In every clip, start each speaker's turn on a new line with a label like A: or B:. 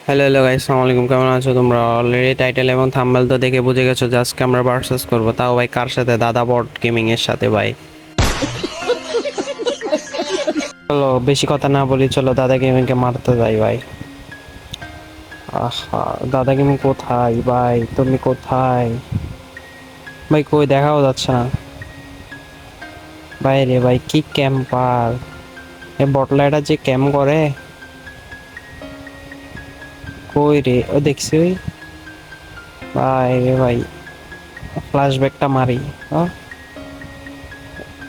A: Hello hello guys, আসসালামু আলাইকুম। কেমন আছো তোমরা? অলরেডি টাইটেল এবং থাম্বনেল তো দেখে বুঝে গেছো যে আজকে আমরা ভার্সেস করবো। তাও ভাই কার সাথে? দাদা বট গেমিং এর সাথে ভাই। চলো বেশি কথা না বলি, চলো দাদা গেমিং কে মারতে যাই ভাই। আহা, দাদা গেমিং কোথায় ভাই? তুমি কোথায় ভাই? কই দেখাও যাচ্ছে না ভাই। রে ভাই কি ক্যাম্পার! এ বটলাইটা যে ক্যাম্প করে। কই রে? ও দেখছি ওই ভাই। রে ভাই ফ্ল্যাশব্যাকটা মারি। ও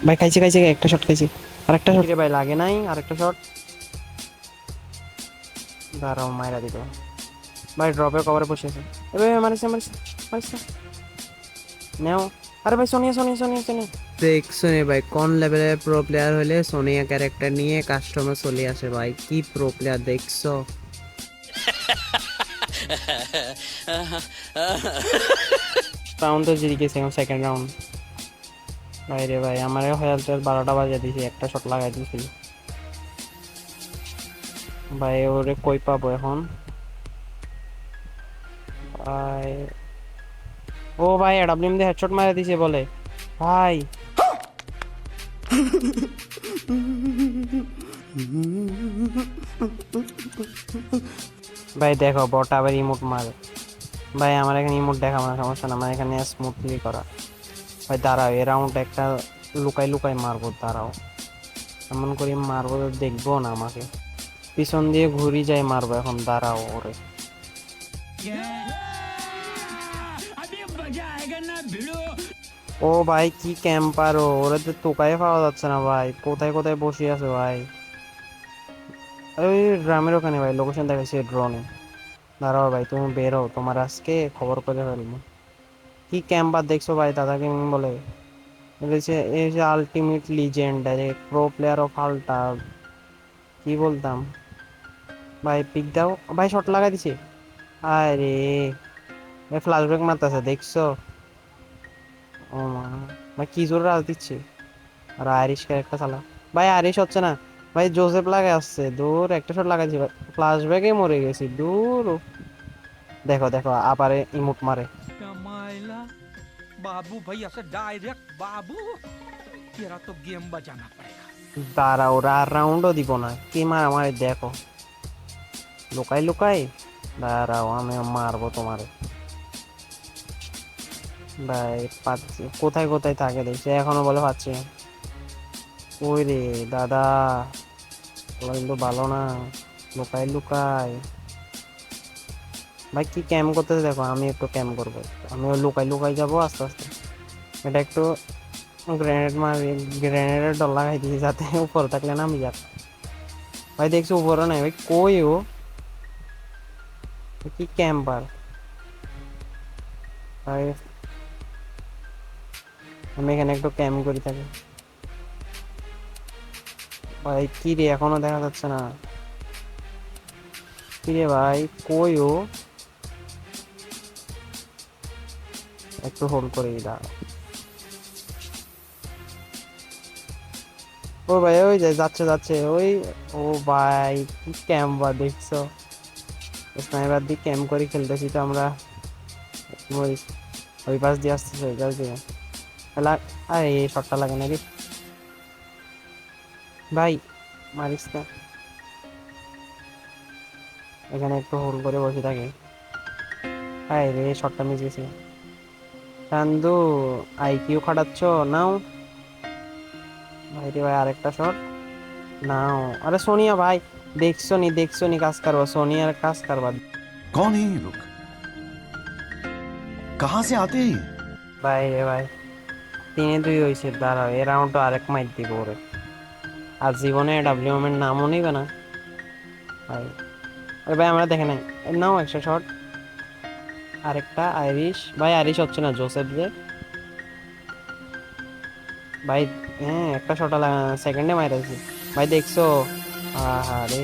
A: ভাই খাইছি খাইছি, একটা শট খাইছি। আরেকটা শট রে ভাই, লাগে নাই। আরেকটা শট, দাঁড়াও মাইরা দিল ভাই। ড্রপে কভারে বসেছে। এবার মারিস না, মারিস না, মারিস না। নেও। আরে ভাই সোনিয়া সোনিয়া সোনিয়া সোনিয়া। দেখছো নে ভাই, কোন লেভেলের প্রো প্লেয়ার হলে সোনিয়া ক্যারেক্টার নিয়ে কাস্টমার চলে আসে ভাই। কি প্রো প্লেয়ার দেখছো? রাউন্ড তো জিতে গেছে, সেকেন্ড রাউন্ড। ভাই রে ভাই, আমার হেলথ 12টা বাজে দিয়েছি, একটা শট লাগাই দিয়েছি ভাই। ওরে কই পাবো এখন ভাই? ও ভাই এডাব্লিউএম দিয়ে হেডশট মারা দিছে বলে ভাই। ভাই দেখো বট আবার ইমোট মারে ভাই। আমার এখানে ইমোট দেখাবো না, সমস্যা না, আমার এখানে স্মুথলি করা। ভাই দাঁড়াও, এ রাউন্ড একটা লুকাই লুকাই মারবো, দাঁড়াও। এমন করে মারবো তো দেখবো না আমাকে। পিছন দিয়ে ঘুরি যাই মারবো এখন, দাঁড়াও ওরে। ও ভাই কি ক্যাম্পার! ওরে তো টোকাই পাওয়া যাচ্ছে না ভাই, কোথায় কোথায় বসে আছে ভাই। ওই ড্রামের ওখানে ভাই, লোকেশন দেখাচ্ছে ড্রোনে। দাঁড়াও ভাই, তুমি বেরো, তোমার আজকে খবর করে ফেলবো। কি ক্যাম্পার দেখছো ভাই? দাদা গেমিং বলে এই যে ultimate legend, direct pro player of ultra. কি বলতাম ভাই? পিক দাও ভাই, শট লাগাই দিছে। আরে ফ্ল্যাশব্যাক মারতেছে দেখছো? ও মা ভাই, কি জোর রাজ দিচ্ছে। আর আইরিশ একটা চালা ভাই। আইরিশ হচ্ছে না ভাই, জোসেফ লাগে আসছে। দূর একটা শট লাগাইছি ভাই, ফ্ল্যাশব্যাকে মরে গেছি দূর। দেখো দেখো আবার ইমুট মারে।
B: मायला बाबू भाई ऐसे डायरेक्ट बाबू तेरा तो गेम बजाना पड़ेगा।
A: দাঁড়া, ওরা আর রাউন্ডও দিব না, কি মারামারি দেখো। লুকাই লুকাই, দাঁড়াও আমি মারবো তোমারে ভাই। পাচ্ছি কোথায় কোথায় থাকে দেখছি, এখনো বলে পাচ্ছি। ওই রে দাদা, ওরা কিন্তু ভালো না। লুকাই লুকাই ভাই, কি ক্যাম্প করতেছে দেখো। আমি একটু ক্যাম্প করবো, আমি লুকাই লুকাই যাবো আস্তে আস্তে। এটা একটু গ্রেনেড মারি, গ্রেনেডের ডল লাগাই দিয়েছি যাতে উপরে থাকলে নামি যাক ভাই। দেখছি উপরে নাই ভাই, কই ও? কি ক্যাম্পার ভাই। আমি এখানে একটু ক্যাম্প করি থাকি ভাই। কি রে, এখনো দেখা যাচ্ছে না। কি রে ভাই, কই ও? একটু হোল্ড করে দাও। ও ভাই ওই যে যাচ্ছে যাচ্ছে ওই। ও ভাই কি ক্যাম্পার দেখছো? স্নাইপার দিয়ে ক্যাম্প করে খেলতেছি তো আমরা। ওই ওই পাশ দিয়ে আসতেছে, ওই পাশ দিয়ে। আরে এই শটটা লাগে নাকি ভাই? মারিস না। এখানে একটু হোল্ড করে বসে থাকে। হ্যাঁ রে, শটটা মিস গেছে। চান্দু আইকিউ খাটাচ্ছ? নাও ভাই। রে ভাই আরেকটা শট নাও। আরে সোনিয়া ভাই, দেখছো নি কাজ করবো, সোনিয়ার কাজ করবা।
C: कौन है ये लोग? कहां से आते हैं ये?
A: ভাই রে ভাই, 3-2 হয়েছে। দাঁড়াও, এ রাউন্ডটা আরেক মাইর দিব ওরে। আর জীবনে ডাব্লিউএম এর নামও নিবে না ভাই। আরে ভাই আমরা দেখে নাই। নাও একটা শট, আরেকটা আইরিশ ভাই। আইরিশ হচ্ছে না, জোসেফ যে ভাই। হ্যাঁ একটা শট সেকেন্ডে মাইরাছি ভাই, দেখছো? আহা রে,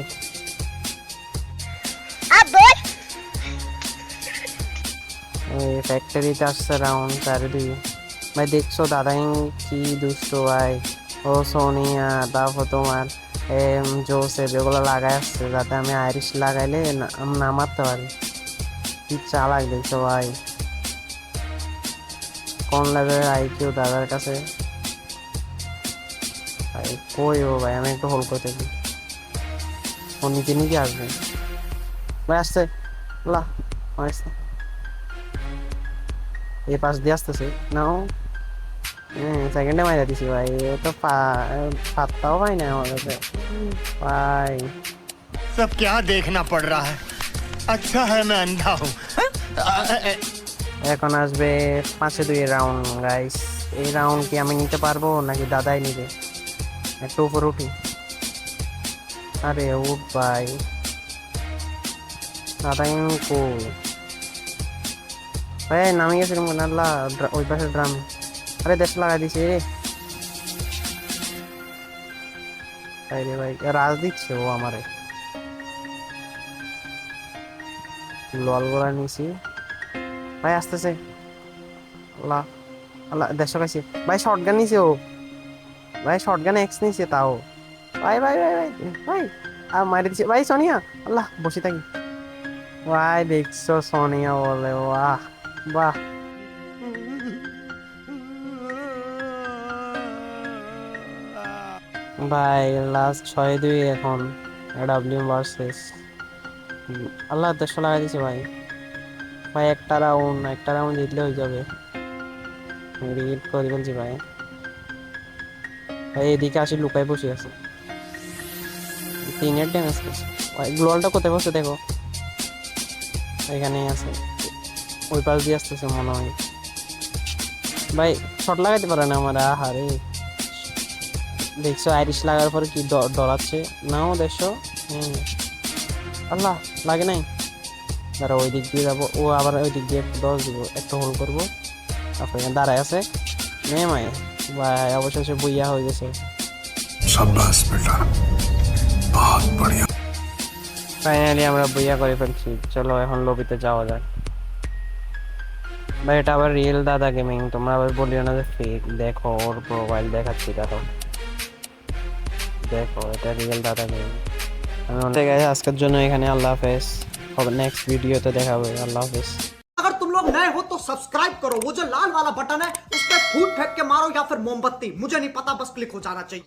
A: এই ফ্যাক্টরিতে আসছে রাউন্ড 4-2 ভাই। দেখছো দাদা কি দুষ্ট ভাই। ও সোনিয়া, তারপর তোমার জোসেফ এগুলো লাগাই আসছে যাতে আমি আইরিশ লাগাইলে আমি না মারতে পারি। কি চালাক দেখছো ভাই, কোন লেভেলের আইকিউ দাদার কাছে ভাই। কই ও ভাই, আমি একটু হোল্ড করতে দিই, ও নিচে নিচে আসবে ভাই। আসছে লা, আসছে এই পাশ দিয়ে আসতেছে না ও। সেকেন্ডে মাইরা দিছি ভাই, ও তো পাত্তাও পাই না আমার কাছে ভাই।
D: सब क्या देखना पड़ रहा है। अच्छा है मैं अंधा हूँ।
A: এখন আসবে 5-2 রাউন্ড গাইস। এই রাউন্ড কি আমি নিতে পারবো নাকি দাদাই নিবে? একটু উপর উঠি। আরে উঠ ভাই, দাদা কোল ভাই নামে গেছে আল্লাহ। ওই পাশে ড্রাম, আরে দেশ লাগাই দিছে রে ভাই রে ভাই। রাজ দিচ্ছে ও আমারে, লল গোলা নিছি ভাই। আসতেছে আল্লাহ আল্লাহ, দেড়শো খাইছে ভাই। শর্টগান নিছে ও ভাই, শর্টগান এক্স নিছে তাও ভাই ভাই ভাই ভাই ভাই। আর মারি দিছে ভাই সোনিয়া। আল্লাহ বসে থাকি ভাই। দেখছো সোনিয়া বলে, বাহ বাহ ভাই। লাস্ট 6-2 এখন ডাব্লিউ ভার্সেস আল্লাহ। 150 লাগাই দিছে ভাই। ভাই একটা রাউন্ড জিতলে হয়ে যাবে। রিড করে বলছি ভাই। ভাই এদিকে আসি, লুকাই বসে আছে। 3-এর ড্যামেজ করছে ভাই। গ্লোয়ালটা কোথায় বসে দেখো, এখানেই আছে। ওই পাশ দিয়ে আসতেছে মনে হয় ভাই। শট লাগাইতে পারে না আমার, আহারে। দেখছো আইরিশ লাগার পরে কি ডরাচ্ছে নাও দেখছো। আল্লাহ লাগে নাই। দাঁড়া ওই দিক দিয়ে যাবো, ও আবার ওই দিক দিয়ে 10 দিব। একটু হোল্ড করবো, তারপর এখানে দাঁড়ায় আছে নেমায় ভাই। অবশেষে বইয়া হয়ে গেছে।
C: शाबाश बेटा, बहुत बढ़िया।
A: ফাইনালি আমরা বইয়া করে ফেলছি। চলো এখন লবিতে যাওয়া যাক ভাই। এটা আবার রিয়েল দাদা গেমিং, তোমরা আবার বলিও না যে ফেক। দেখো ওর প্রোফাইল দেখাচ্ছি, দেখো দেখো, এটা রিয়েল দাদা গেমিং। আমি অনেক আজকের জন্য এখানে আল্লাহ হাফেজ। হবে নেক্সট ভিডিওতে দেখা হবে। আল্লাহ হাফেজ।
E: अगर तुम लोग नए हो तो सब्सक्राइब करो, वो जो लाल वाला बटन है उस पर फूट फेंक के मारो या फिर मोमबत्ती, मुझे नहीं पता, बस क्लिक हो जाना चाहिए।